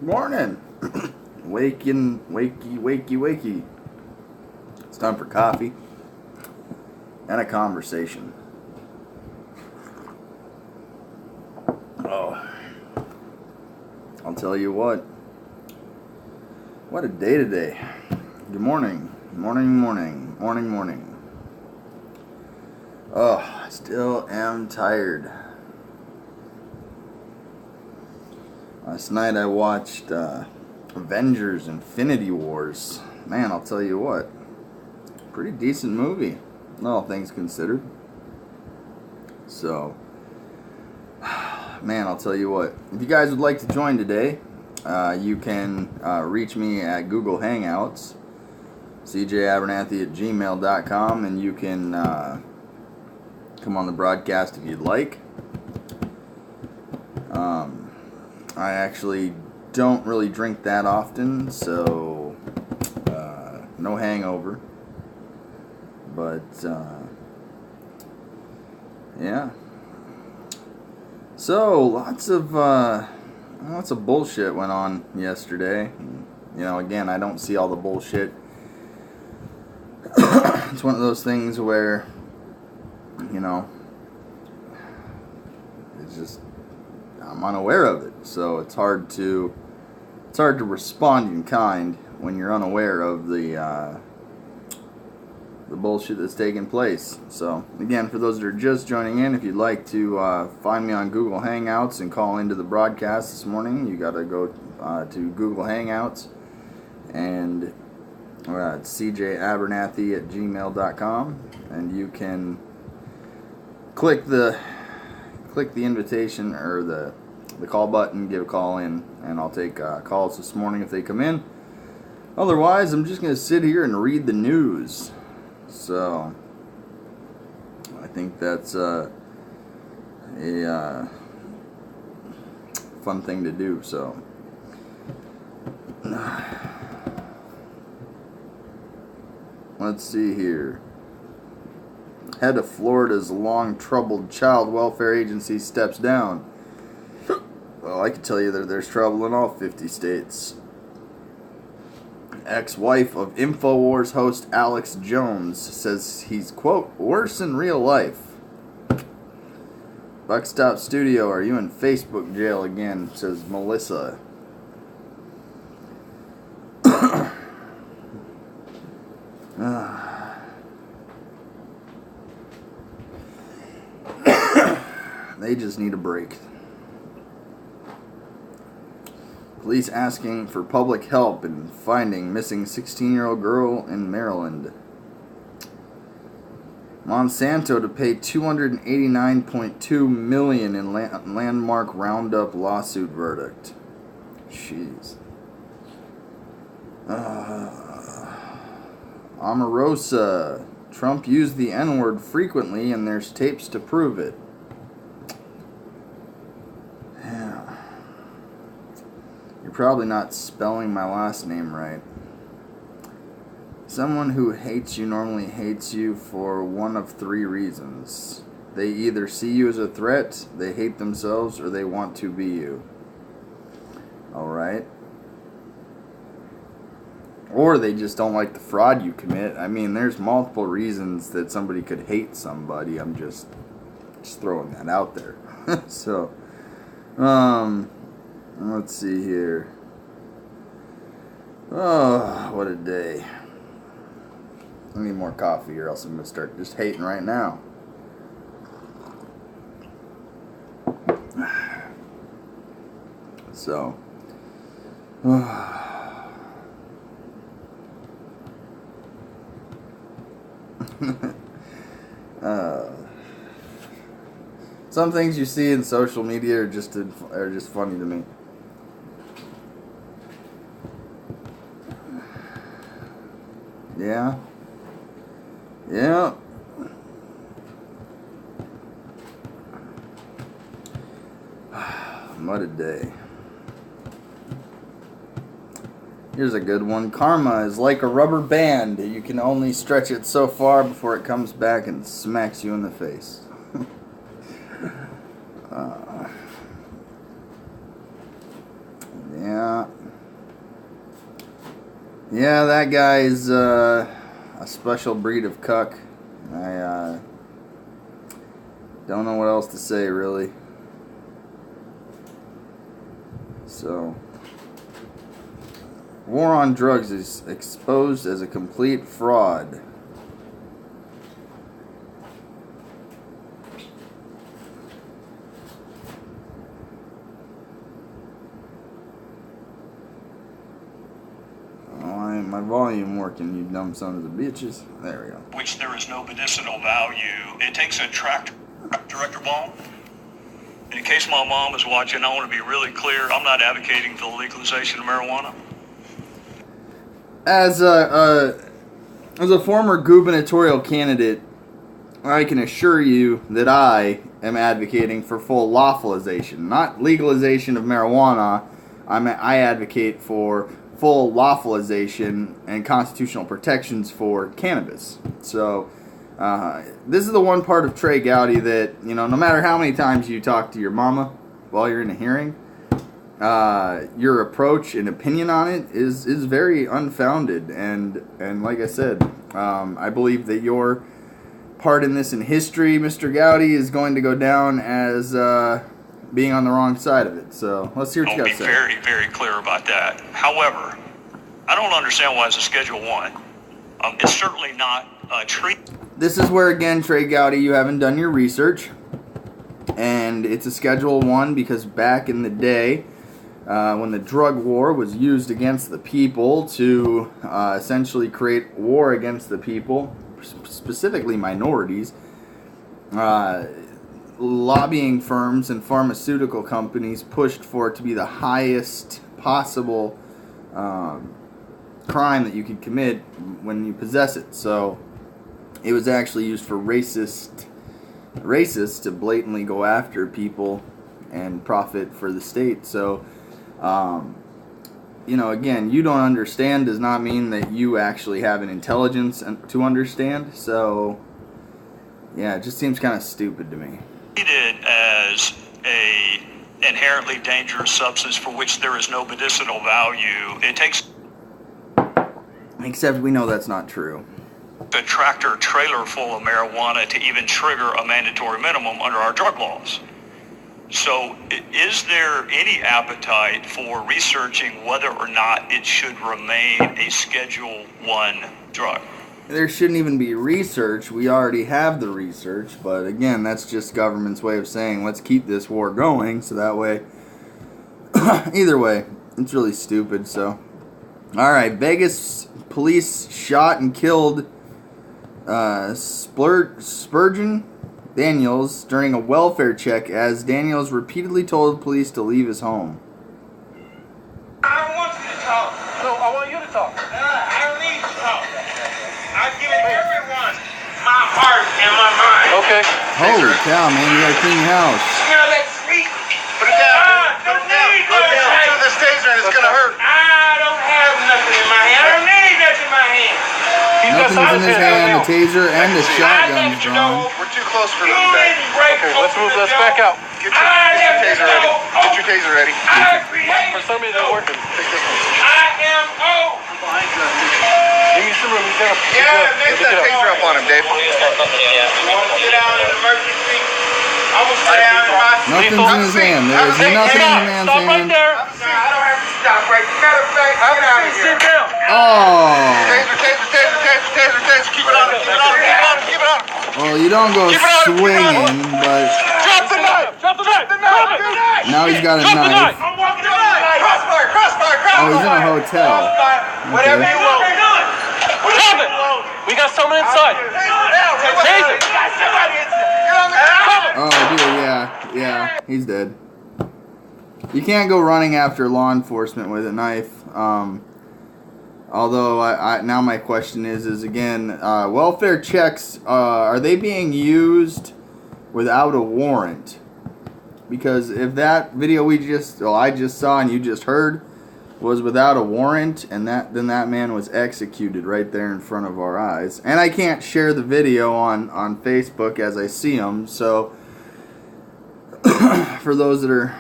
Morning. Waking, wakey. It's time for coffee and a conversation. Oh, I'll tell you what a day today. Good morning. Morning. Oh, I still am tired. Last night I watched Avengers Infinity Wars. Man, I'll tell you what. Pretty decent movie, all things considered. So, man, I'll tell you what. If you guys would like to join today, you can reach me at Google Hangouts, cjabernathy@gmail.com, and you can come on the broadcast if you'd like. I actually don't really drink that often, so no hangover. But yeah. So lots of bullshit went on yesterday. You know, again, I don't see all the bullshit. It's one of those things where, you know, it's just I'm unaware of it, so it's hard to respond in kind when you're unaware of the bullshit that's taking place. So again, for those that are just joining in, if you'd like to find me on Google Hangouts and call into the broadcast this morning, you got to go to Google Hangouts, and it's cjabernathy@gmail.com, and you can click the invitation or the call button, give a call in, and I'll take calls this morning if they come in. Otherwise, I'm just going to sit here and read the news. So, I think that's a fun thing to do. So, let's see here. Head of Florida's long-troubled child welfare agency steps down. Well, I can tell you that there's trouble in all 50 states. Ex-wife of InfoWars host Alex Jones says he's, quote, worse in real life. Buckstop Studio, are you in Facebook jail again? Says Melissa. They just need a break. Police asking for public help in finding missing 16-year-old girl in Maryland. Monsanto to pay $289.2 million in landmark Roundup lawsuit verdict. Jeez. Omarosa. Trump used the N-word frequently, and there's tapes to prove it. You're probably not spelling my last name right. Someone who hates you normally hates you for one of three reasons. They either see you as a threat, they hate themselves, or they want to be you. Alright? Or they just don't like the fraud you commit. I mean, there's multiple reasons that somebody could hate somebody. I'm just throwing that out there. So, let's see here. Oh, what a day. I need more coffee or else I'm going to start just hating right now. So. Some things you see in social media are just funny to me. Yeah. What a day. Here's a good one. Karma is like a rubber band. You can only stretch it so far before it comes back and smacks you in the face. Yeah. Yeah, that guy's a special breed of cuck. I don't know what else to say, really. So, war on drugs is exposed as a complete fraud. My volume working, you dumb sons of bitches. There we go. Which there is no medicinal value. It takes a tractor. Director Baum, in case my mom is watching, I want to be really clear. I'm not advocating for the legalization of marijuana. As a former gubernatorial candidate, I can assure you that I am advocating for full lawfulization, not legalization of marijuana. I advocate for full lawfulization and constitutional protections for cannabis. So, this is the one part of Trey Gowdy that, you know, no matter how many times you talk to your mama while you're in a hearing, your approach and opinion on it is very unfounded. And like I said, I believe that your part in this in history, Mr. Gowdy, is going to go down as being on the wrong side of it. So let's hear what you got to say. I'll be very, very clear about that. However, I don't understand why it's a Schedule 1. It's certainly not a treat. This is where, again, Trey Gowdy, you haven't done your research. And it's a Schedule 1 because back in the day, when the drug war was used against the people to essentially create war against the people, specifically minorities, lobbying firms and pharmaceutical companies pushed for it to be the highest possible crime that you could commit when you possess it. So it was actually used for racists to blatantly go after people and profit for the state. So, you know, again, you don't understand does not mean that you actually have an intelligence to understand. So, yeah, it just seems kind of stupid to me. Treated as a inherently dangerous substance for which there is no medicinal value. It takes, except we know that's not true, a tractor trailer full of marijuana to even trigger a mandatory minimum under our drug laws. So is there any appetite for researching whether or not it should remain a Schedule 1 drug? There shouldn't even be research. We already have the research, but again, that's just government's way of saying let's keep this war going, so that way either way, it's really stupid. So alright, Vegas police shot and killed Spurgeon Daniels during a welfare check as Daniels repeatedly told police to leave his home. I don't want you to talk. No, I want you to talk. I don't need to talk. I've given everyone my heart and my mind. Okay. Holy cow, man, you gotta clean your house. Smell that sweet? Put it down. Don't need Put it down. Do this taser and it's gonna hurt. I don't have nothing in my hand. I don't need nothing in my hand. Nothing's in his hand, the taser and the shotgun's I let you drawn. go. We're too close for You them back. didn't break Okay, let's move. open the Let's back door. out. Get your taser ready. Get your taser ready. I created For some reason, it's working. Take this one. I am old. Give me some room. You got to Yeah, get that taser up on him, Dave. You want to sit down in an emergency? I'm going to sit down in my seat. Nothing's in his hand. There is nothing in the man's Stop right hand. there. I don't have to stop right. Matter of fact, get out of here. Sit down. Oh! Taser. Keep it on him. Keep it on him. Well, you don't go swinging, but Drop the knife. Drop the knife. now he's got a knife. I'm walking the knife. Crossfire. Oh, he's in a hotel. Whatever you want. Drop it. We got someone inside. Taser. Oh, dude, yeah, he's dead. You can't go running after law enforcement with a knife. Although, now my question is again, welfare checks, are they being used without a warrant? Because if that video I just saw and you just heard was without a warrant, and then that man was executed right there in front of our eyes. And I can't share the video on Facebook as I see him, so for those that are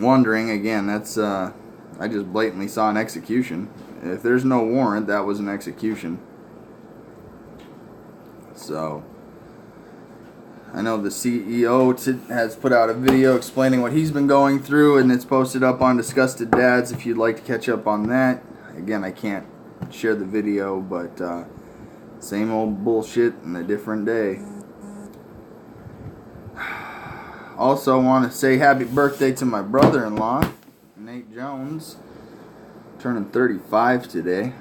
wondering, again, that's I just blatantly saw an execution, If there's no warrant, that was an execution. So, I know the CEO has put out a video explaining what he's been going through, and it's posted up on Disgusted Dads if you'd like to catch up on that. Again, I can't share the video, but same old bullshit in a different day. Also want to say happy birthday to my brother-in-law, Nate Jones, turning 35 today.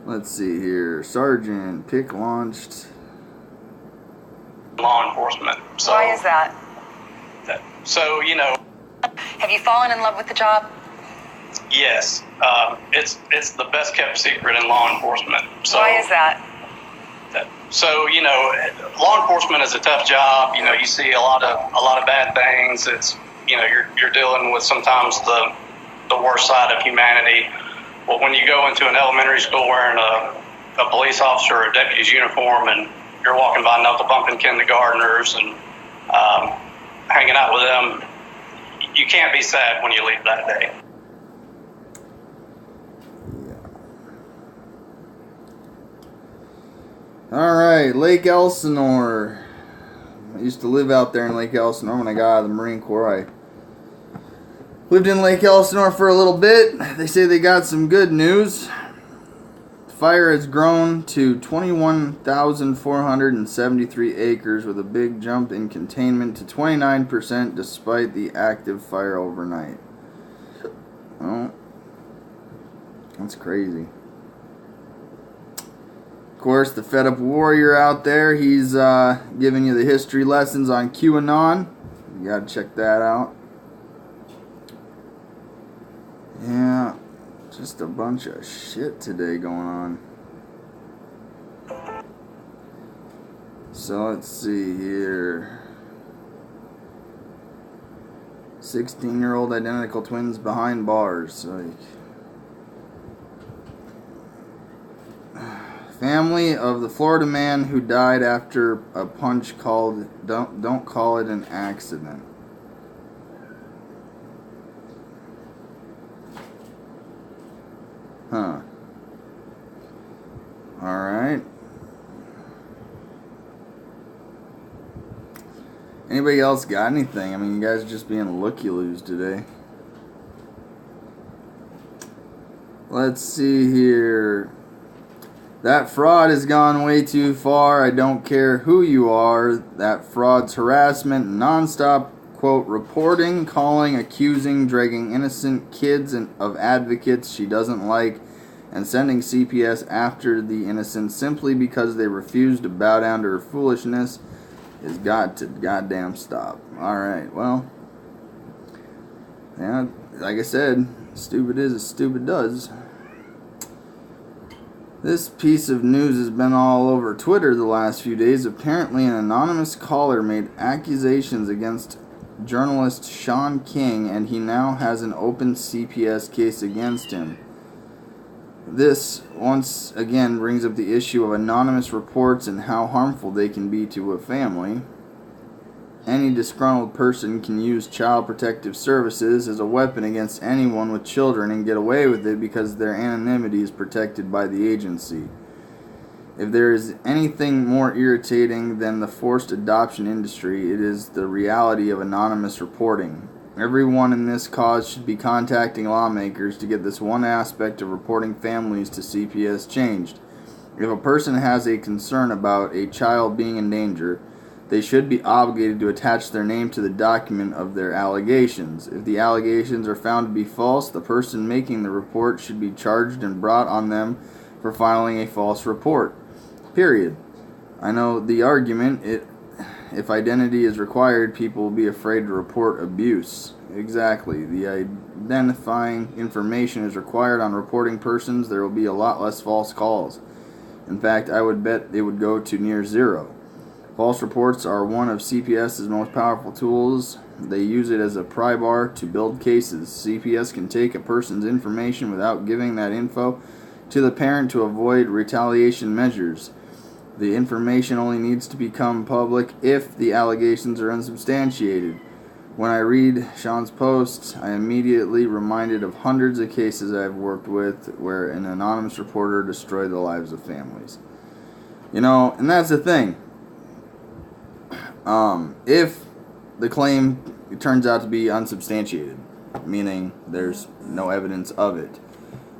Let's see here. Sergeant Pick launched law enforcement. So, why is that? So, you know. Have you fallen in love with the job? Yes. It's the best kept secret in law enforcement. So, why is that? So, you know, law enforcement is a tough job. You know, you see a lot of bad things. It's, you know, you're dealing with sometimes the worst side of humanity. But when you go into an elementary school wearing a police officer or a deputy's uniform, and you're walking by knuckle-bumping kindergartners and hanging out with them, you can't be sad when you leave that day. Alright, Lake Elsinore. I used to live out there in Lake Elsinore when I got out of the Marine Corps. I lived in Lake Elsinore for a little bit. They say they got some good news. The fire has grown to 21,473 acres with a big jump in containment to 29% despite the active fire overnight. Oh, that's crazy. Of course, the fed up warrior out there, he's giving you the history lessons on QAnon. You gotta check that out. Yeah, just a bunch of shit today going on. So let's see here. 16-year-old identical twins behind bars. Like, family of the Florida man who died after a punch called don't call it an accident. Huh. Alright. Anybody else got anything? I mean, you guys are just being looky-loos today. Let's see here. That fraud has gone way too far. I don't care who you are. That fraud's harassment, non-stop, quote, reporting, calling, accusing, dragging innocent kids of advocates she doesn't like, and sending CPS after the innocent simply because they refuse to bow down to her foolishness is got to goddamn stop. Alright, well, yeah, like I said, stupid is as stupid does. This piece of news has been all over Twitter the last few days. Apparently, an anonymous caller made accusations against journalist Sean King, and he now has an open CPS case against him. This, once again, brings up the issue of anonymous reports and how harmful they can be to a family. Any disgruntled person can use Child Protective Services as a weapon against anyone with children and get away with it because their anonymity is protected by the agency. If there is anything more irritating than the forced adoption industry, it is the reality of anonymous reporting. Everyone in this cause should be contacting lawmakers to get this one aspect of reporting families to CPS changed. If a person has a concern about a child being in danger, they should be obligated to attach their name to the document of their allegations. If the allegations are found to be false, the person making the report should be charged and brought on them for filing a false report. Period. I know the argument, if identity is required, people will be afraid to report abuse. Exactly. The identifying information is required on reporting persons. There will be a lot less false calls. In fact, I would bet it would go to near zero. False reports are one of CPS's most powerful tools. They use it as a pry bar to build cases. CPS can take a person's information without giving that info to the parent to avoid retaliation measures. The information only needs to become public if the allegations are unsubstantiated. When I read Sean's posts, I immediately reminded of hundreds of cases I've worked with where an anonymous reporter destroyed the lives of families. You know, and that's the thing. If the claim turns out to be unsubstantiated, meaning there's no evidence of it,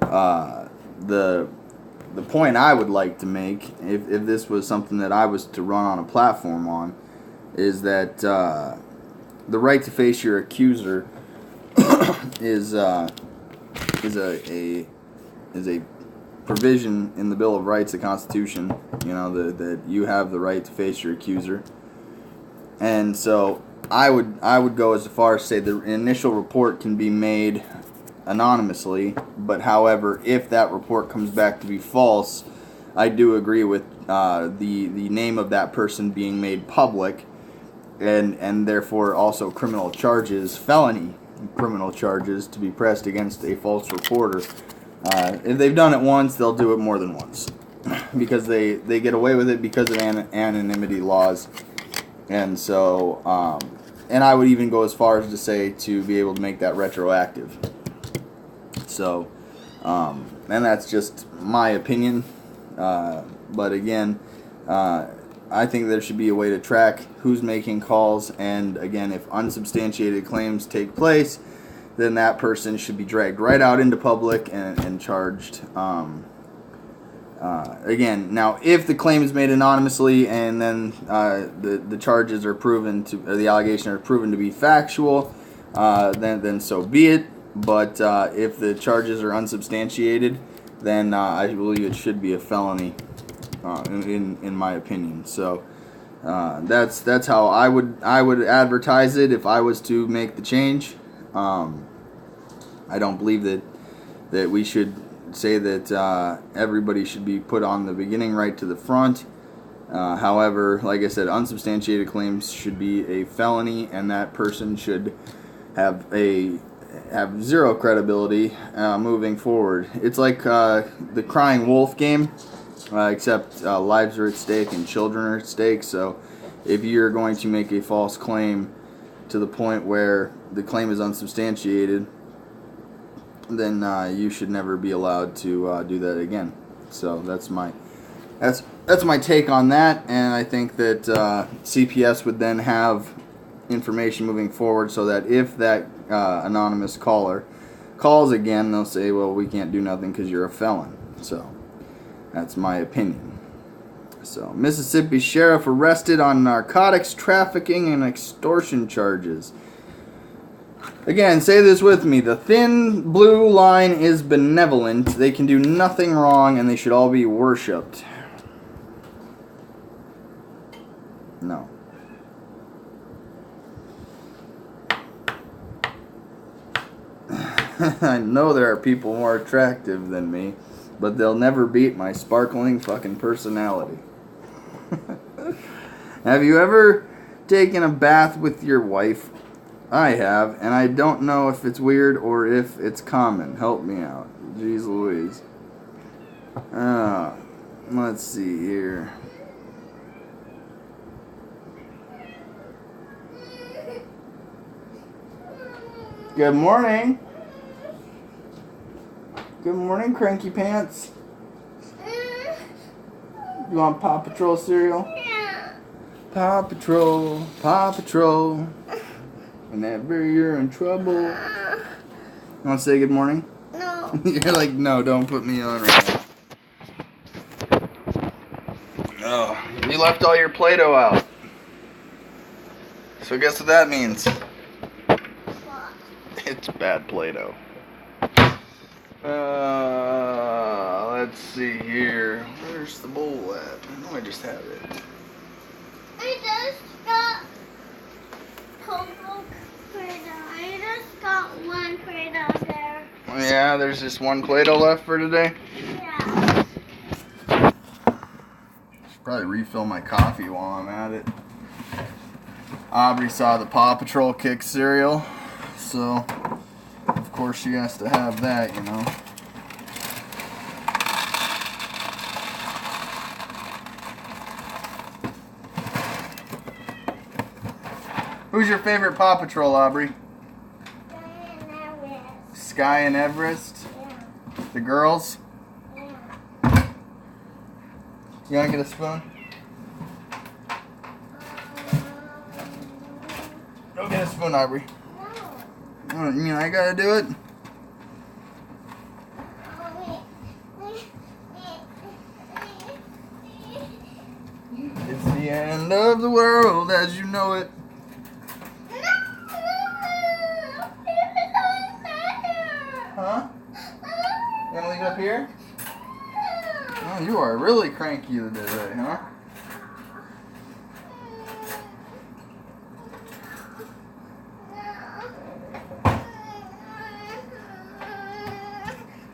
the point I would like to make, if this was something that I was to run on a platform on, is that the right to face your accuser is a provision in the Bill of Rights, the Constitution. You know, that you have the right to face your accuser, and so I would go as far as say the initial report can be made anonymously, but however, if that report comes back to be false, I do agree with the name of that person being made public, and therefore also criminal charges, felony criminal charges, to be pressed against a false reporter. If they've done it once, they'll do it more than once, because they get away with it because of anonymity laws. And so, and I would even go as far as to say to be able to make that retroactive. So, and that's just my opinion. But again, I think there should be a way to track who's making calls. And again, if unsubstantiated claims take place, then that person should be dragged right out into public and charged. Again, now if the claim is made anonymously and then the charges are proven to, or the allegations are proven to be factual, then so be it. But if the charges are unsubstantiated, then I believe it should be a felony, in my opinion. So that's how I would advertise it if I was to make the change. I don't believe that we should say that everybody should be put on the beginning right to the front. However, like I said, unsubstantiated claims should be a felony, and that person should have zero credibility moving forward. It's like the crying wolf game, except lives are at stake and children are at stake. So if you're going to make a false claim to the point where the claim is unsubstantiated, then you should never be allowed to do that again. So that's my take on that, and I think that CPS would then have information moving forward so that if that anonymous caller calls again, they'll say, well, we can't do nothing because you're a felon. So that's my opinion. So Mississippi sheriff arrested on narcotics trafficking and extortion charges. Again, say this with me. The thin blue line is benevolent. They can do nothing wrong, and they should all be worshipped. No. I know there are people more attractive than me, but they'll never beat my sparkling fucking personality. Have you ever taken a bath with your wife? I have, and I don't know if it's weird or if it's common. Help me out. Jeez Louise. Let's see here. Good morning. Good morning, Cranky Pants. You want Paw Patrol cereal? Yeah. Paw Patrol, Paw Patrol. Whenever you're in trouble. You want to say good morning? No. You're like, no, don't put me on right now. Oh, you left all your Play-Doh out. So guess what that means? It's bad Play-Doh. Let's see here. Where's the bowl at? I know I just have it. I just got Coco Play-Doh. I just got one Play-Doh there. Yeah, there's just one Play-Doh left for today. Yeah. Should probably refill my coffee while I'm at it. Aubrey saw the Paw Patrol Kick cereal, so of course she has to have that, you know. Who's your favorite Paw Patrol, Aubrey? Sky and Everest. The girls. You want to get a spoon? Go get a spoon, Aubrey. Oh, you mean I gotta do it? It's the end of the world as you know it. Huh? You gonna leave it up here? Oh, you are really cranky today, huh?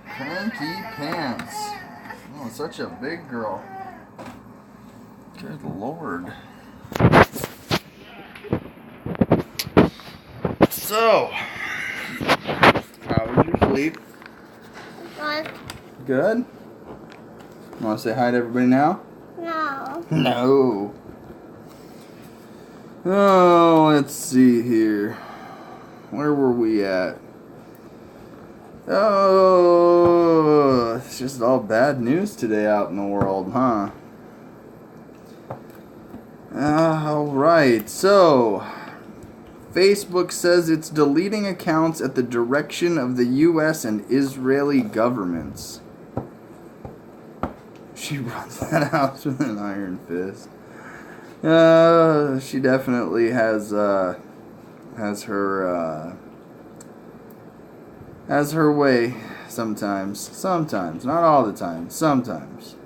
Cranky pants. Oh, such a big girl. Good Lord. So, how was your sleep? Good? Want to say hi to everybody now? No. No. Oh, let's see here. Where were we at? Oh, it's just all bad news today out in the world, huh? Alright, so Facebook says it's deleting accounts at the direction of the U.S. and Israeli governments. She runs that house with an iron fist. She definitely has her way sometimes. Sometimes, not all the time. Sometimes.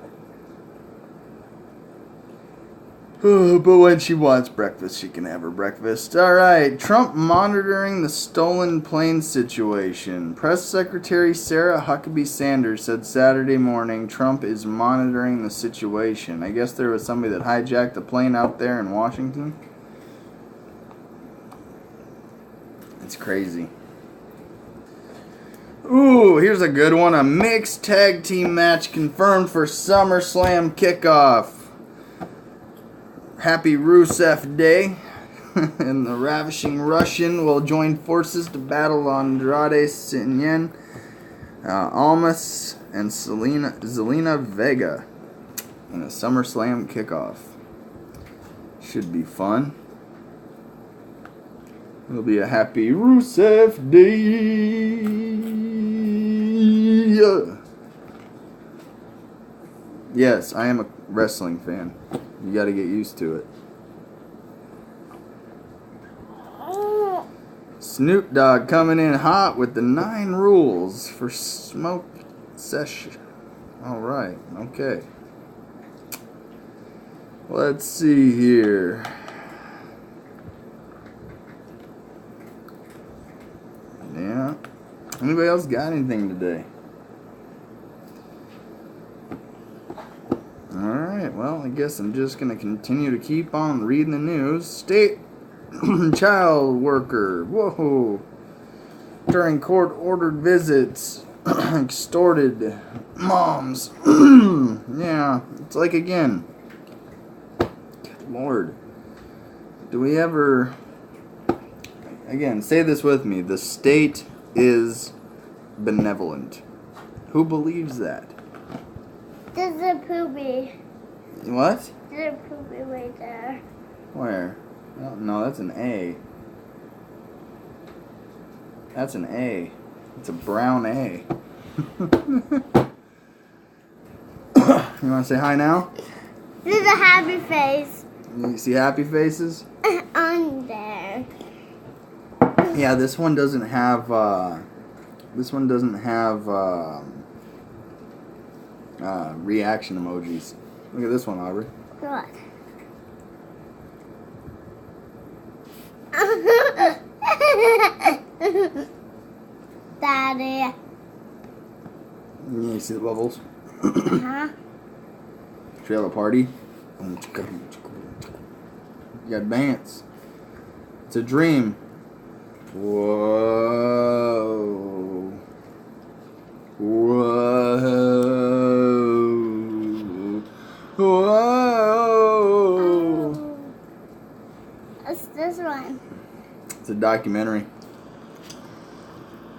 But when she wants breakfast, she can have her breakfast. Alright, Trump monitoring the stolen plane situation. Press Secretary Sarah Huckabee Sanders said Saturday morning Trump is monitoring the situation. I guess there was somebody that hijacked a plane out there in Washington. It's crazy. Ooh, here's a good one. A mixed tag team match confirmed for SummerSlam kickoff. Happy Rusev Day. And the Ravishing Russian will join forces to battle Andrade Cien, Almas, and Zelina Vega in a SummerSlam kickoff. Should be fun. It'll be a happy Rusev Day. Yes, I am a wrestling fan. You gotta get used to it. Snoop Dogg coming in hot with the 9 rules for smoke session. Alright, okay. Let's see here. Yeah. Anybody else got anything today? Alright, well, I guess I'm just going to continue to keep on reading the news. State child worker, whoa, during court-ordered visits, extorted moms. Yeah, it's like, again, good Lord, do we ever, again, say this with me, the state is benevolent. Who believes that? There's a poopy. What? There's a poopy right there. Where? Oh, no, that's an A. That's an A. It's a brown A. You want to say hi now? There's a happy face. You see happy faces? On there. Yeah, this one doesn't have, reaction emojis. Look at this one, Aubrey. What? Daddy. You see the bubbles? Huh? Should we have a party? You gotta dance. It's a dream. Whoa. Whoa. Whoa. It's this one. It's a documentary.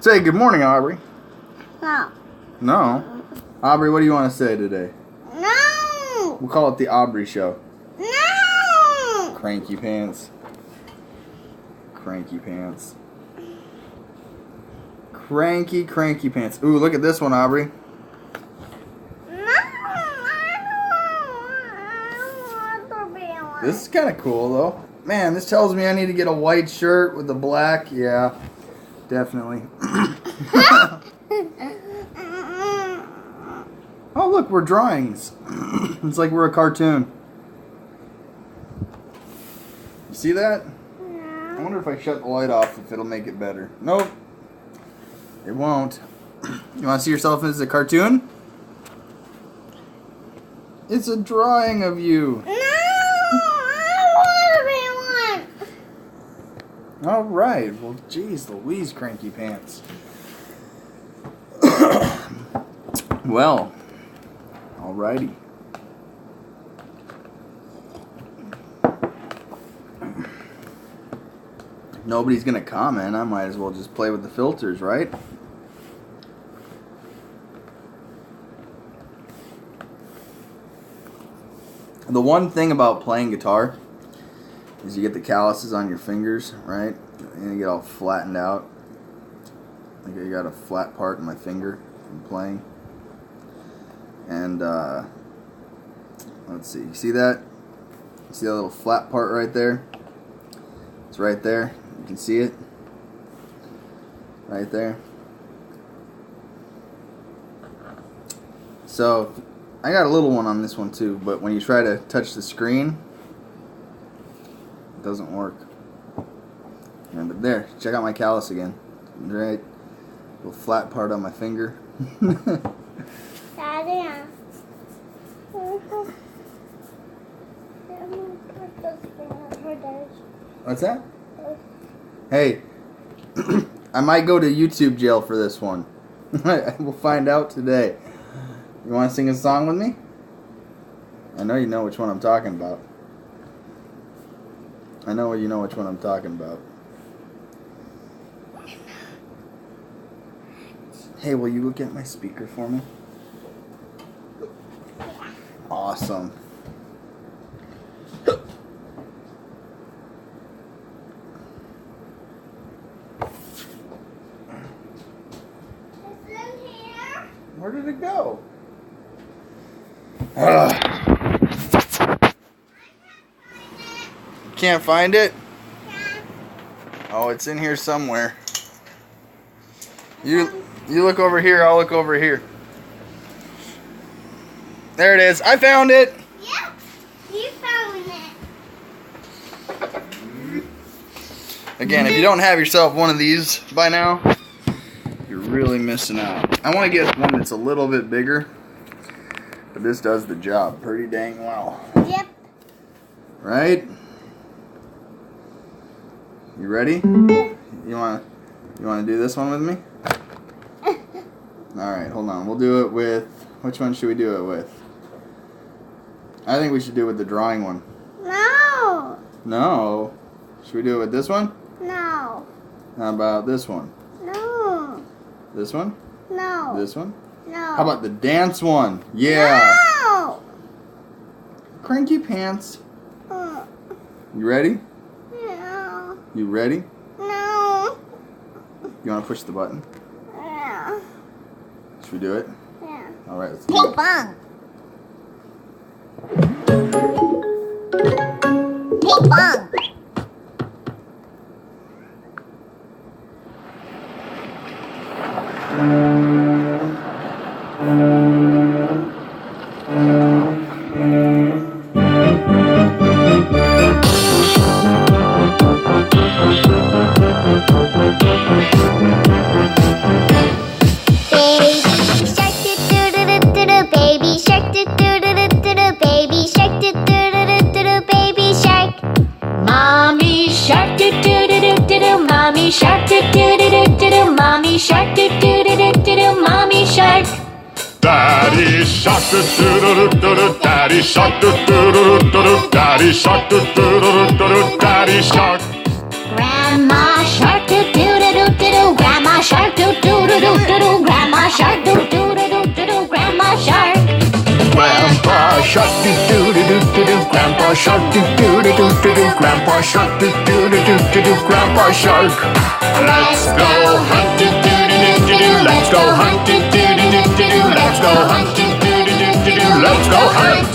Say good morning, Aubrey. No. No. Aubrey, what do you want to say today? No. We'll call it the Aubrey Show. No. Cranky pants. Cranky pants. Cranky pants. Ooh, look at this one, Aubrey. This is kind of cool, though. Man, this tells me I need to get a white shirt with the black. Yeah, definitely. Oh, look, we're drawings. It's like we're a cartoon. You see that? I wonder if I shut the light off if it'll make it better. Nope. It won't. You want to see yourself as a cartoon? It's a drawing of you. No, I want to be one. All right. Well, geez, Louise, cranky pants. Well, alrighty. Nobody's gonna comment. I might as well just play with the filters, right? The one thing about playing guitar is you get the calluses on your fingers, right? And you get all flattened out. Like I got a flat part in my finger from playing. And let's see. You see that? You see that little flat part right there? It's right there. You can see it. Right there. So I got a little one on this one too, but when you try to touch the screen, it doesn't work. Yeah, but there, check out my callus again. Right, little flat part on my finger. Daddy. What's that? Hey, I might go to YouTube jail for this one. We'll find out today. You want to sing a song with me? I know you know which one I'm talking about. I know you know which one I'm talking about. Hey, will you look at my speaker for me? Awesome. Where did it go? Can't find it? Oh, it's in here somewhere. You look over here, I'll look over here. There it is. I found it. Yep, you found it. Again, if you don't have yourself one of these by now, you're really missing out. I want to get one that's a little bit bigger, but this does the job pretty dang well. Yep. Right? You ready? You wanna do this one with me? Alright, hold on. We'll do it with, which one should we do it with? I think we should do it with the drawing one. No. No. Should we do it with this one? No. How about this one? No. This one? No. This one? No. How about the dance one? Yeah. No. Cranky pants. Uh, You ready? No. You ready? No. You want to push the button? Yeah. Should we do it? Yeah. Alright, let's do Ping it. pong. Ping pong. Baby shark, do do do do do do. Baby shark, do do do do do do. Baby shark. Mommy shark do do do do do do. Mommy shark do do do do do do. Mommy shark do do do do do do. Mommy shark. Daddy shark do do do do do. Daddy shark do do do do do. Daddy shark do do do do do. Daddy shark. Grandma Shark, do do do do do do. Grandpa Shark, do do do do do do. Grandpa Shark, do do do do do do. Grandpa Shark. Let's go hunt, do do do do do. Let's go hunt, do do do do do. Let's go hunt, do do do do do. Let's go hunt.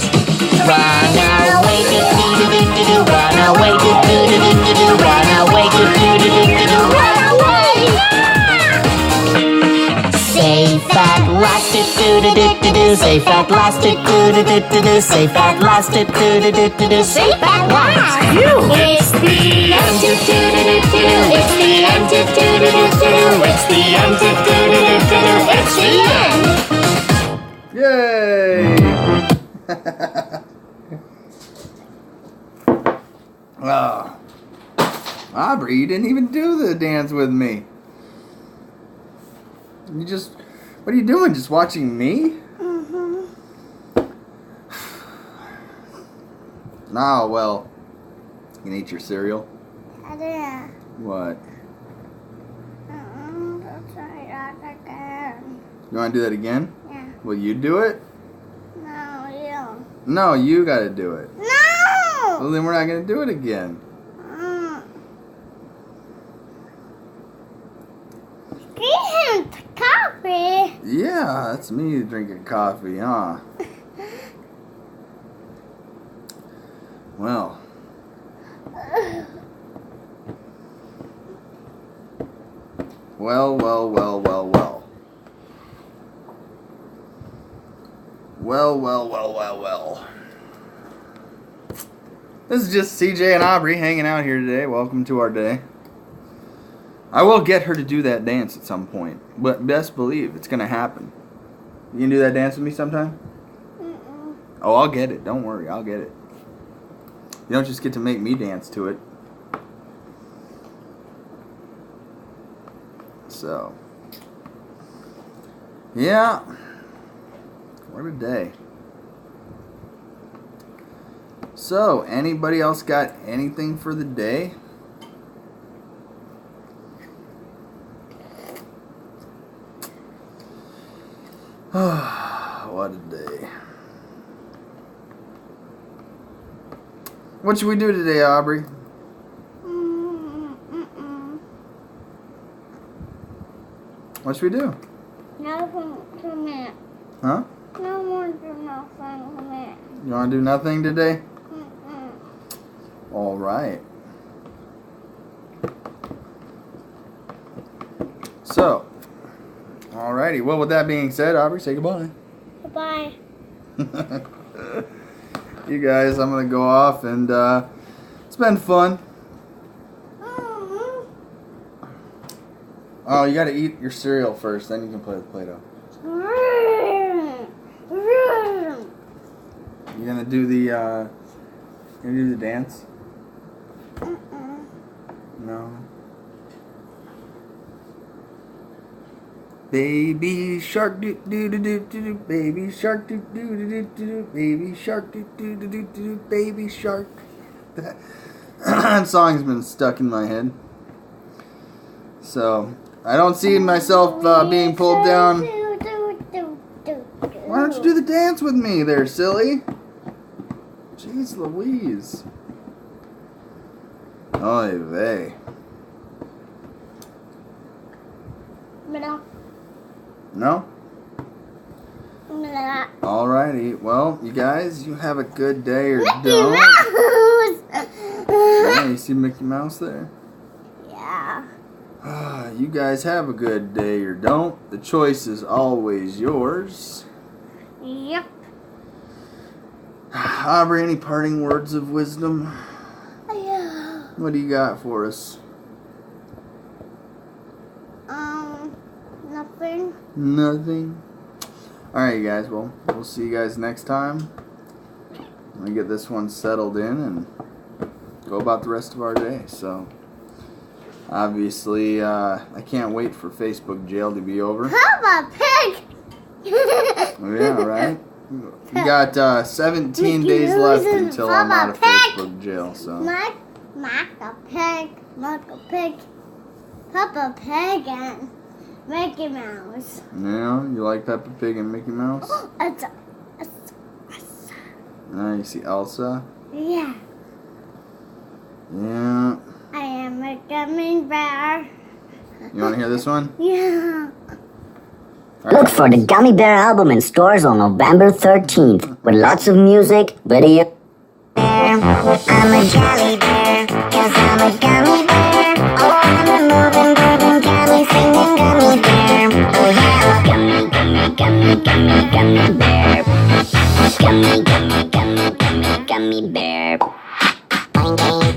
Run away, do do do do do do. Run away, do do do do do do. Run away, do do do do do do. Run away! Safe at last, do do do do do. Safe at last, do do do do do. Safe at last, do do do do do. Safe at last. It's the end, do do do do do. It's the end, do do do do do. It's the end, do do do do do. It's the end. Yay! Oh. Aubrey, you didn't even do the dance with me. You just, what are you doing? Just watching me? Mm-hmm. Oh, well. You can eat your cereal. I didn't. What? Let's try that again. You want to do that again? Yeah. Will you do it? No, you. No, you got to do it. No! Well, then we're not going to do it again. Drink coffee. Yeah, that's me drinking coffee, huh? Well. Well. Well. This is just CJ and Aubrey hanging out here today. Welcome to our day. I will get her to do that dance at some point, but best believe it's gonna happen. You can do that dance with me sometime? Mm-mm. Oh, I'll get it. Don't worry, I'll get it. You don't just get to make me dance to it. So, yeah. What a day. So, anybody else got anything for the day? What a day. What should we do today, Aubrey? What should we do? Nothing to me. Huh? No one do nothing to me. You want to do nothing today? Mm-mm. All right. So, alrighty. Well, with that being said, Aubrey, say goodbye. Goodbye. You guys, I'm going to go off and it's been fun. Oh, you got to eat your cereal first, then you can play with Play-Doh. You going to do the dance? No. Baby shark doo doo doo doo doo, baby shark doo doo doo doo doo, baby shark doo doo doo doo doo, baby shark. That song's been stuck in my head. So I don't see myself being pulled down. Why don't you do the dance with me there, silly? Jeez Louise. Oy vey. No? Alrighty. Well, you guys, you have a good day or don't. Yeah, you see Mickey Mouse there? Yeah. You guys have a good day or don't. The choice is always yours. Yep. Aubrey, any parting words of wisdom? Yeah. What do you got for us? Nothing. Nothing. Alright, you guys. Well, we'll see you guys next time. Let me get this one settled in and go about the rest of our day. So, obviously, I can't wait for Facebook jail to be over. Papa Pig! Yeah, right? You got 17 days left until I'm out of Facebook jail. So, Papa Pig, Papa Pig, and Mickey Mouse. yeah, you like Peppa Pig and Mickey Mouse? You see Elsa? Yeah. Yeah. I am a gummy bear. You want to hear this one? Yeah. Look for the Gummy Bear album in stores on November 13th with lots of music, video. I'm a jelly bear, 'cause I'm a gummy bear. Oh, I'm a moving, grooving, gummy, singing gummy bear. Oh yeah, Gummy, gummy, gummy, gummy, gummy bear. Gummy, gummy, gummy, gummy, gummy bear. Boing, boing,